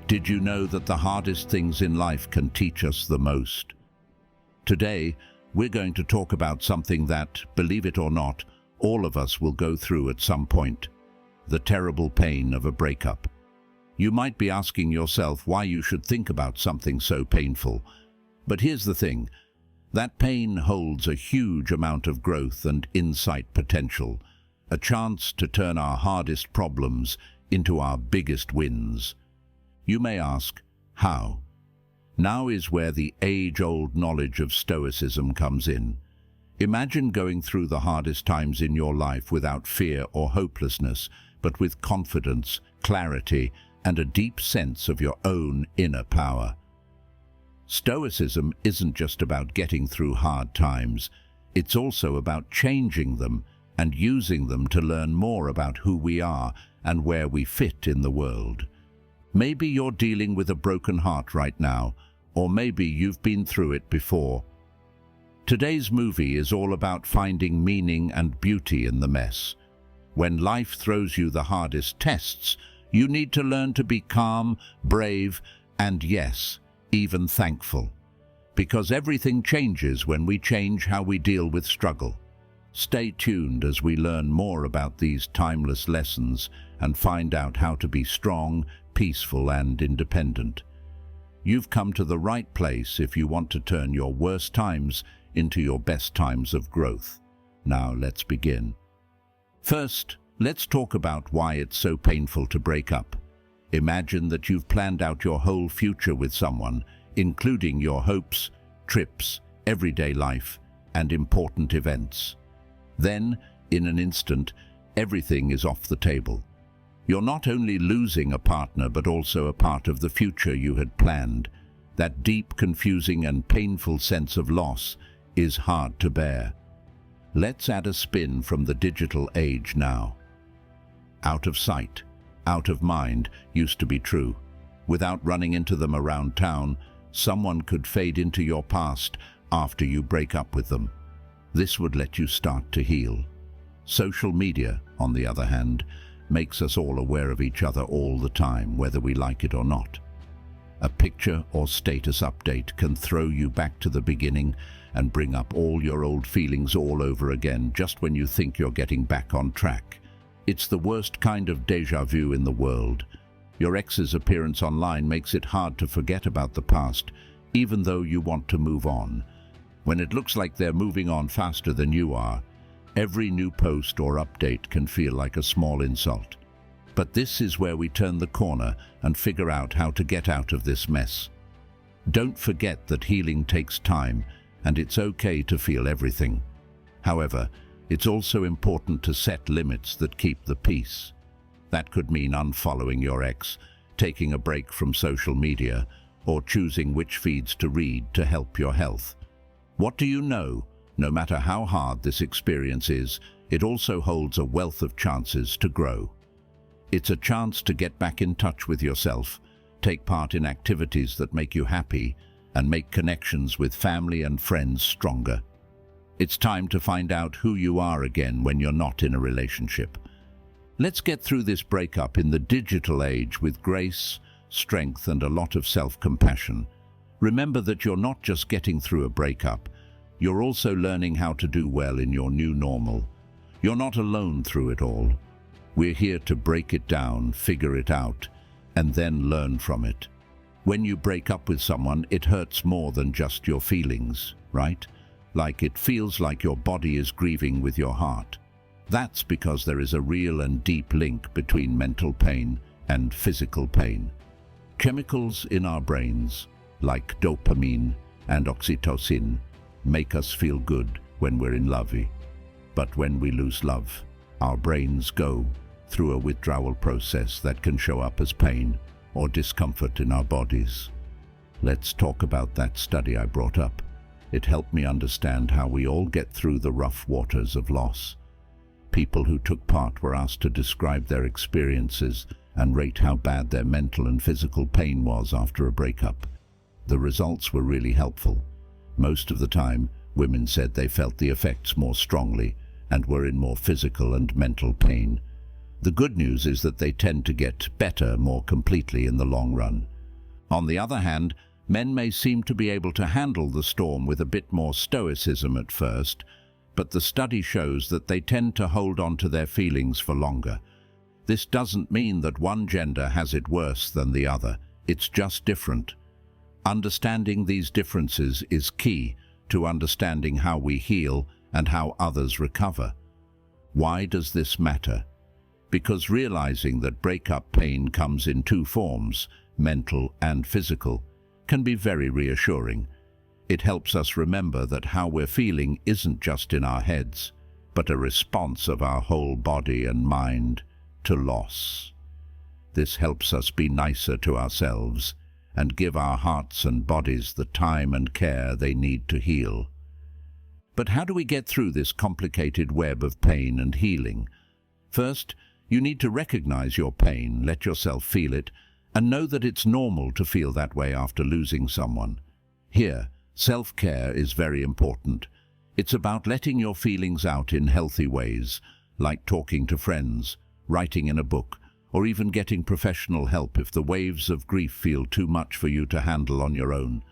Did you know that the hardest things in life can teach us the most? Today, we're going to talk about something that, believe it or not, all of us will go through at some point: the terrible pain of a breakup. You might be asking yourself why you should think about something so painful. But here's the thing: that pain holds a huge amount of growth and insight potential, a chance to turn our hardest problems into our biggest wins. You may ask, how? Now is where the age-old knowledge of Stoicism comes in. Imagine going through the hardest times in your life without fear or hopelessness, but with confidence, clarity, and a deep sense of your own inner power. Stoicism isn't just about getting through hard times, it's also about changing them and using them to learn more about who we are and where we fit in the world. Maybe you're dealing with a broken heart right now, or maybe you've been through it before. Today's movie is all about finding meaning and beauty in the mess. When life throws you the hardest tests, you need to learn to be calm, brave, and yes, even thankful. Because everything changes when we change how we deal with struggle. Stay tuned as we learn more about these timeless lessons and find out how to be strong, peaceful, and independent. You've come to the right place if you want to turn your worst times into your best times of growth. Now let's begin. First, let's talk about why it's so painful to break up. Imagine that you've planned out your whole future with someone, including your hopes, trips, everyday life, and important events. Then, in an instant, everything is off the table. You're not only losing a partner, but also a part of the future you had planned. That deep, confusing, and painful sense of loss is hard to bear. Let's add a spin from the digital age now. Out of sight, out of mind used to be true. Without running into them around town, someone could fade into your past after you break up with them. This would let you start to heal. Social media, on the other hand, makes us all aware of each other all the time, whether we like it or not. A picture or status update can throw you back to the beginning and bring up all your old feelings all over again just when you think you're getting back on track. It's the worst kind of déjà vu in the world. Your ex's appearance online makes it hard to forget about the past, even though you want to move on. When it looks like they're moving on faster than you are, every new post or update can feel like a small insult. But this is where we turn the corner and figure out how to get out of this mess. Don't forget that healing takes time, and it's okay to feel everything. However, it's also important to set limits that keep the peace. That could mean unfollowing your ex, taking a break from social media, or choosing which feeds to read to help your health. What do you know? No matter how hard this experience is, it also holds a wealth of chances to grow. It's a chance to get back in touch with yourself, take part in activities that make you happy, and make connections with family and friends stronger. It's time to find out who you are again when you're not in a relationship. Let's get through this breakup in the digital age with grace, strength, and a lot of self-compassion. Remember that you're not just getting through a breakup, you're also learning how to do well in your new normal. You're not alone through it all. We're here to break it down, figure it out, and then learn from it. When you break up with someone, it hurts more than just your feelings, right? Like it feels like your body is grieving with your heart. That's because there is a real and deep link between mental pain and physical pain. Chemicals in our brains, like dopamine and oxytocin, make us feel good when we're in love. But when we lose love, our brains go through a withdrawal process that can show up as pain or discomfort in our bodies. Let's talk about that study I brought up. It helped me understand how we all get through the rough waters of loss. People who took part were asked to describe their experiences and rate how bad their mental and physical pain was after a breakup. The results were really helpful. Most of the time, women said they felt the effects more strongly and were in more physical and mental pain. The good news is that they tend to get better more completely in the long run. On the other hand, men may seem to be able to handle the storm with a bit more stoicism at first, but the study shows that they tend to hold on to their feelings for longer. This doesn't mean that one gender has it worse than the other. It's just different. Understanding these differences is key to understanding how we heal and how others recover. Why does this matter? Because realizing that breakup pain comes in two forms, mental and physical, can be very reassuring. It helps us remember that how we're feeling isn't just in our heads, but a response of our whole body and mind to loss. This helps us be nicer to ourselves and give our hearts and bodies the time and care they need to heal. But how do we get through this complicated web of pain and healing? First, you need to recognize your pain, let yourself feel it, and know that it's normal to feel that way after losing someone. Here, self-care is very important. It's about letting your feelings out in healthy ways, like talking to friends, writing in a book, or even getting professional help if the waves of grief feel too much for you to handle on your own.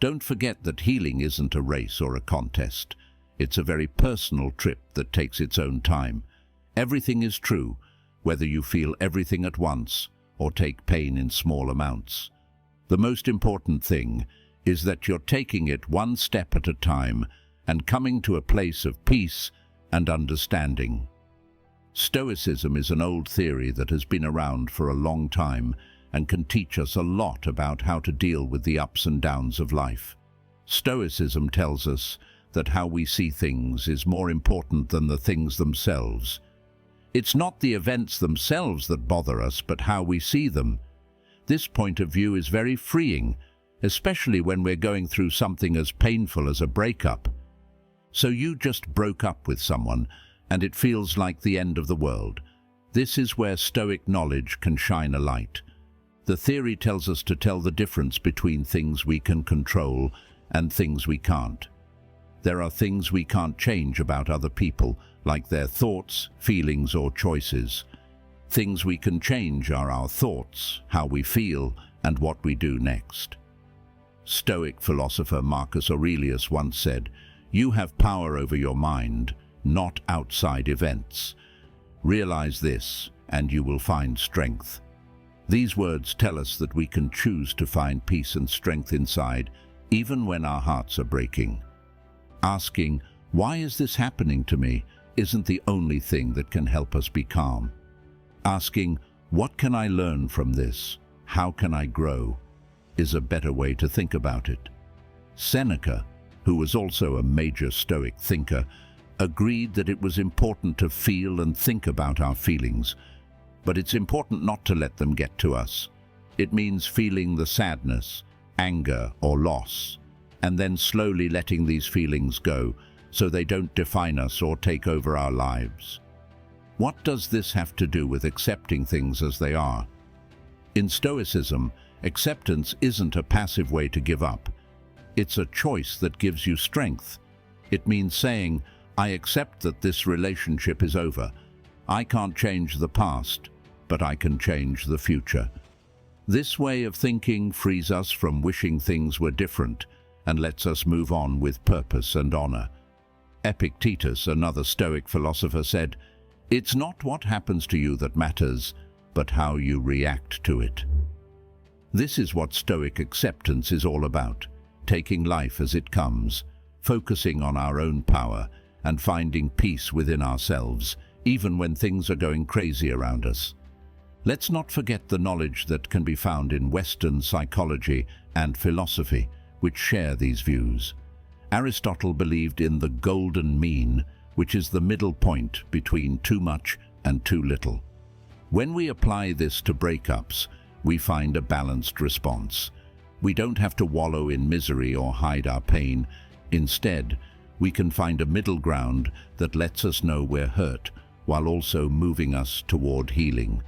Don't forget that healing isn't a race or a contest. It's a very personal trip that takes its own time. Everything is true, whether you feel everything at once or take pain in small amounts. The most important thing is that you're taking it one step at a time and coming to a place of peace and understanding. Stoicism is an old theory that has been around for a long time and can teach us a lot about how to deal with the ups and downs of life. Stoicism tells us that how we see things is more important than the things themselves. It's not the events themselves that bother us, but how we see them. This point of view is very freeing, especially when we're going through something as painful as a breakup. So you just broke up with someone, and it feels like the end of the world. This is where Stoic knowledge can shine a light. The theory tells us to tell the difference between things we can control and things we can't. There are things we can't change about other people, like their thoughts, feelings, or choices. Things we can change are our thoughts, how we feel, and what we do next. Stoic philosopher Marcus Aurelius once said, "You have power over your mind, not outside events. Realize this, and you will find strength." These words tell us that we can choose to find peace and strength inside, even when our hearts are breaking. Asking, "Why is this happening to me?" isn't the only thing that can help us be calm. Asking, "What can I learn from this? How can I grow?" is a better way to think about it. Seneca, who was also a major Stoic thinker, agreed that it was important to feel and think about our feelings, but it's important not to let them get to us. It means feeling the sadness, anger, or loss, and then slowly letting these feelings go so they don't define us or take over our lives. What does this have to do with accepting things as they are? In Stoicism, acceptance isn't a passive way to give up. It's a choice that gives you strength. It means saying, "I accept that this relationship is over. I can't change the past, but I can change the future." This way of thinking frees us from wishing things were different and lets us move on with purpose and honor. Epictetus, another Stoic philosopher, said, "It's not what happens to you that matters, but how you react to it." This is what Stoic acceptance is all about, taking life as it comes, focusing on our own power, and finding peace within ourselves, even when things are going crazy around us. Let's not forget the knowledge that can be found in Western psychology and philosophy, which share these views. Aristotle believed in the golden mean, which is the middle point between too much and too little. When we apply this to breakups, we find a balanced response. We don't have to wallow in misery or hide our pain. Instead, we can find a middle ground that lets us know we're hurt, while also moving us toward healing.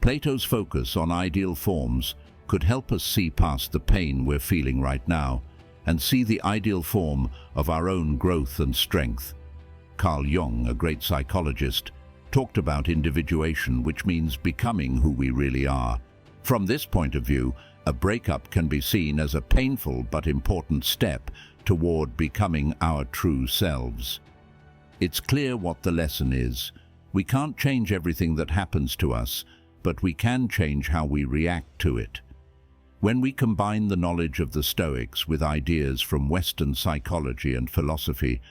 Plato's focus on ideal forms could help us see past the pain we're feeling right now and see the ideal form of our own growth and strength. Carl Jung, a great psychologist, talked about individuation, which means becoming who we really are. From this point of view, a breakup can be seen as a painful but important step toward becoming our true selves. It's clear what the lesson is. We can't change everything that happens to us, but we can change how we react to it. When we combine the knowledge of the Stoics with ideas from Western psychology and philosophy,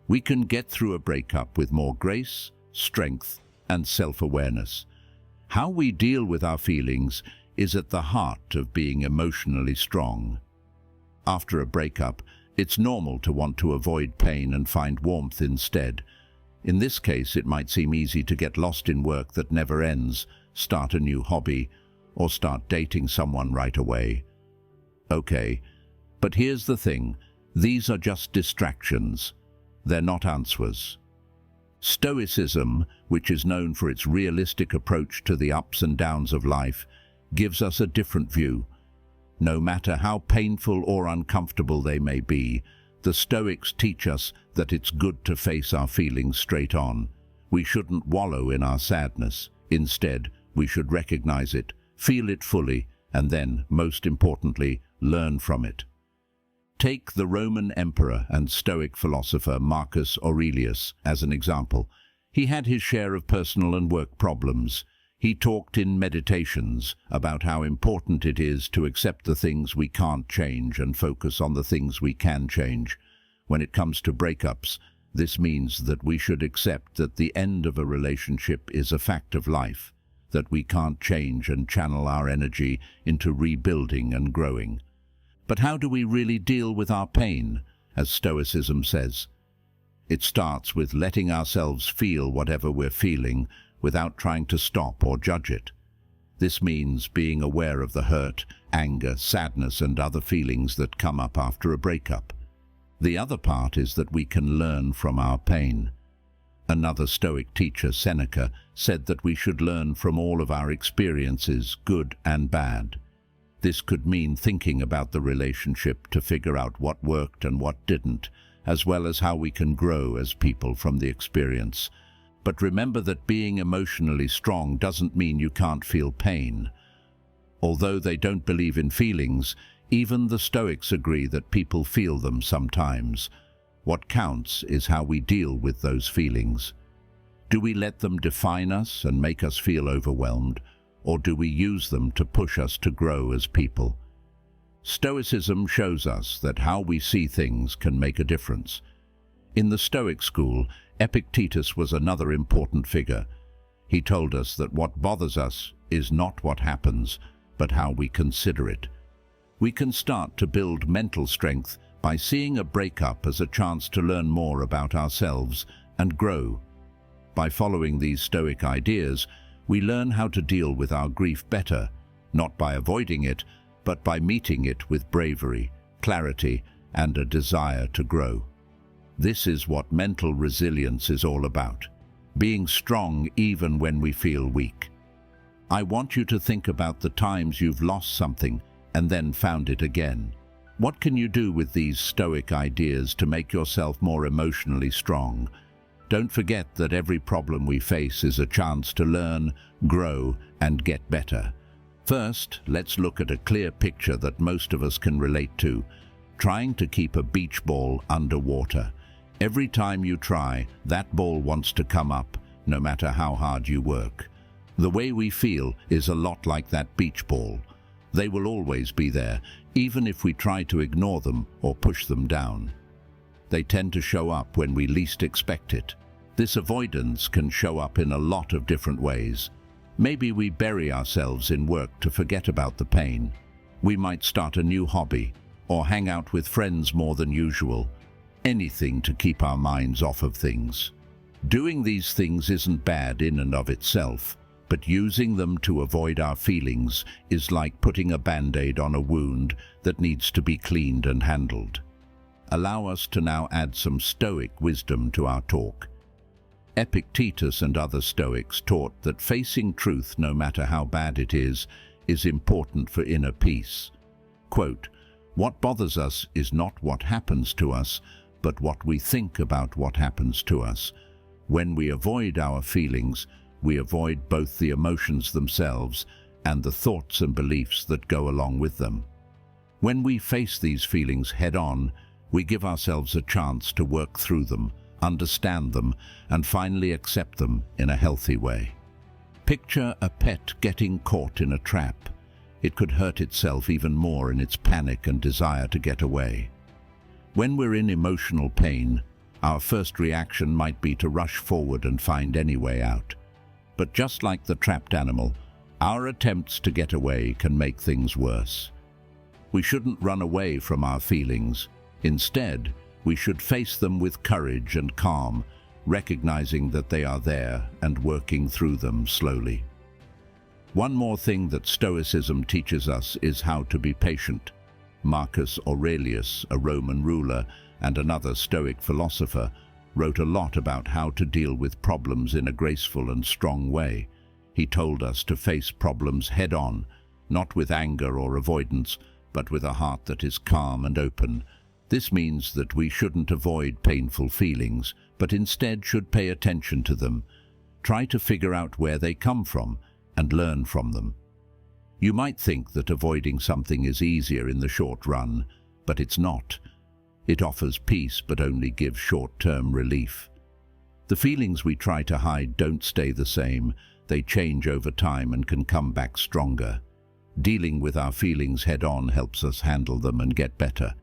we can get through a breakup with more grace, strength, and self-awareness. How we deal with our feelings is at the heart of being emotionally strong. After a breakup, it's normal to want to avoid pain and find warmth instead. In this case, it might seem easy to get lost in work that never ends, start a new hobby, or start dating someone right away. Okay, but here's the thing. These are just distractions. They're not answers. Stoicism, which is known for its realistic approach to the ups and downs of life, gives us a different view. No matter how painful or uncomfortable they may be, the Stoics teach us that it's good to face our feelings straight on. We shouldn't wallow in our sadness. Instead, we should recognize it, feel it fully, and then, most importantly, learn from it. Take the Roman emperor and Stoic philosopher Marcus Aurelius as an example. He had his share of personal and work problems. He talked in Meditations about how important it is to accept the things we can't change and focus on the things we can change. When it comes to breakups, this means that we should accept that the end of a relationship is a fact of life, that we can't change and channel our energy into rebuilding and growing. But how do we really deal with our pain, as Stoicism says? It starts with letting ourselves feel whatever we're feeling without trying to stop or judge it. This means being aware of the hurt, anger, sadness, and other feelings that come up after a breakup. The other part is that we can learn from our pain. Another Stoic teacher, Seneca, said that we should learn from all of our experiences, good and bad. This could mean thinking about the relationship to figure out what worked and what didn't, as well as how we can grow as people from the experience. But remember that being emotionally strong doesn't mean you can't feel pain. Although they don't believe in feelings, even the Stoics agree that people feel them sometimes. What counts is how we deal with those feelings. Do we let them define us and make us feel overwhelmed, or do we use them to push us to grow as people? Stoicism shows us that how we see things can make a difference. In the Stoic school, Epictetus was another important figure. He told us that what bothers us is not what happens, but how we consider it. We can start to build mental strength by seeing a breakup as a chance to learn more about ourselves and grow. By following these Stoic ideas, we learn how to deal with our grief better, not by avoiding it, but by meeting it with bravery, clarity, and a desire to grow. This is what mental resilience is all about, being strong even when we feel weak. I want you to think about the times you've lost something and then found it again. What can you do with these Stoic ideas to make yourself more emotionally strong? Don't forget that every problem we face is a chance to learn, grow, and get better. First, let's look at a clear picture that most of us can relate to: trying to keep a beach ball underwater. Every time you try, that ball wants to come up, no matter how hard you work. The way we feel is a lot like that beach ball. They will always be there, even if we try to ignore them or push them down. They tend to show up when we least expect it. This avoidance can show up in a lot of different ways. Maybe we bury ourselves in work to forget about the pain. We might start a new hobby or hang out with friends more than usual. Anything to keep our minds off of things. Doing these things isn't bad in and of itself, but using them to avoid our feelings is like putting a band-aid on a wound that needs to be cleaned and handled. Allow us to now add some Stoic wisdom to our talk. Epictetus and other Stoics taught that facing truth, no matter how bad it is important for inner peace. Quote, "What bothers us is not what happens to us, but what we think about what happens to us. When we avoid our feelings, we avoid both the emotions themselves and the thoughts and beliefs that go along with them. When we face these feelings head-on, we give ourselves a chance to work through them, understand them, and finally accept them in a healthy way. Picture a pet getting caught in a trap. It could hurt itself even more in its panic and desire to get away. When we're in emotional pain, our first reaction might be to rush forward and find any way out. But just like the trapped animal, our attempts to get away can make things worse. We shouldn't run away from our feelings. Instead, we should face them with courage and calm, recognizing that they are there and working through them slowly. One more thing that Stoicism teaches us is how to be patient. Marcus Aurelius, a Roman ruler and another Stoic philosopher, wrote a lot about how to deal with problems in a graceful and strong way. He told us to face problems head-on, not with anger or avoidance, but with a heart that is calm and open. This means that we shouldn't avoid painful feelings, but instead should pay attention to them. Try to figure out where they come from and learn from them. You might think that avoiding something is easier in the short run, but it's not. It offers peace but only gives short-term relief. The feelings we try to hide don't stay the same. They change over time and can come back stronger. Dealing with our feelings head-on helps us handle them and get better.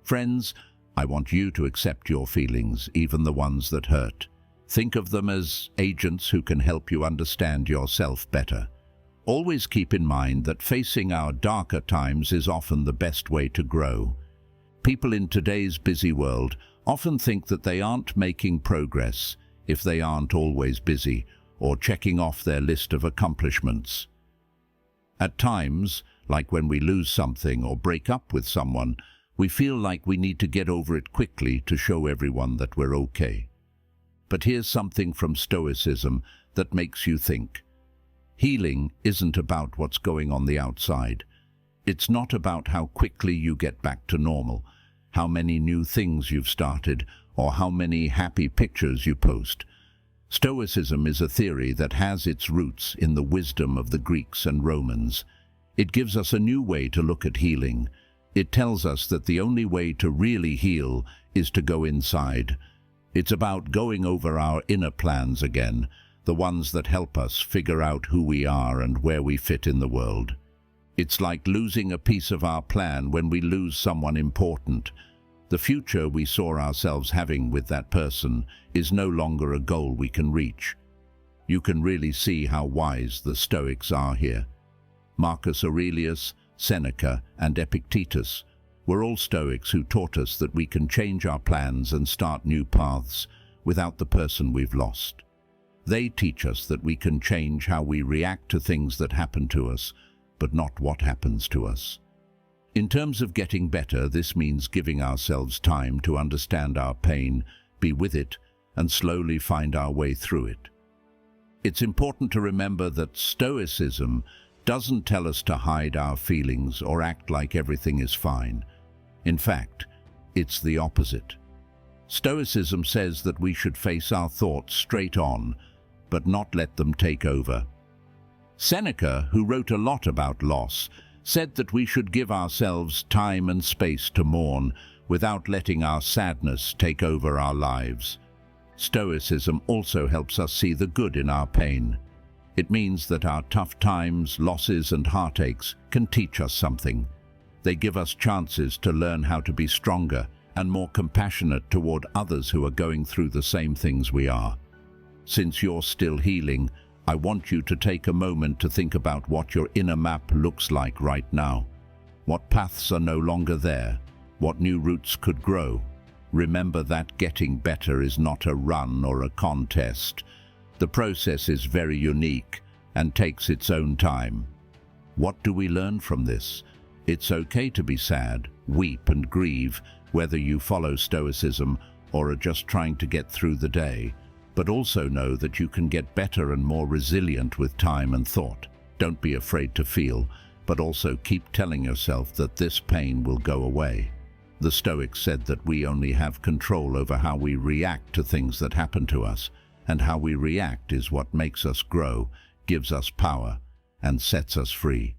Friends, I want you to accept your feelings, even the ones that hurt. Think of them as agents who can help you understand yourself better. Always keep in mind that facing our darker times is often the best way to grow. People in today's busy world often think that they aren't making progress if they aren't always busy or checking off their list of accomplishments. At times, like when we lose something or break up with someone, we feel like we need to get over it quickly to show everyone that we're okay. But here's something from Stoicism that makes you think. Healing isn't about what's going on the outside. It's not about how quickly you get back to normal, how many new things you've started, or how many happy pictures you post. Stoicism is a theory that has its roots in the wisdom of the Greeks and Romans. It gives us a new way to look at healing. It tells us that the only way to really heal is to go inside. It's about going over our inner plans again, the ones that help us figure out who we are and where we fit in the world. It's like losing a piece of our plan when we lose someone important. The future we saw ourselves having with that person is no longer a goal we can reach. You can really see how wise the Stoics are here. Marcus Aurelius, Seneca, and Epictetus were all Stoics who taught us that we can change our plans and start new paths without the person we've lost. They teach us that we can change how we react to things that happen to us, but not what happens to us. In terms of getting better, this means giving ourselves time to understand our pain, be with it, and slowly find our way through it. It's important to remember that Stoicism doesn't tell us to hide our feelings or act like everything is fine. In fact, it's the opposite. Stoicism says that we should face our thoughts straight on, but not let them take over. Seneca, who wrote a lot about loss, said that we should give ourselves time and space to mourn without letting our sadness take over our lives. Stoicism also helps us see the good in our pain. It means that our tough times, losses, and heartaches can teach us something. They give us chances to learn how to be stronger and more compassionate toward others who are going through the same things we are. Since you're still healing, I want you to take a moment to think about what your inner map looks like right now. What paths are no longer there? What new roots could grow? Remember that getting better is not a run or a contest. The process is very unique and takes its own time. What do we learn from this? It's okay to be sad, weep and grieve, whether you follow Stoicism or are just trying to get through the day. But also know that you can get better and more resilient with time and thought. Don't be afraid to feel, but also keep telling yourself that this pain will go away. The Stoics said that we only have control over how we react to things that happen to us, and how we react is what makes us grow, gives us power, and sets us free.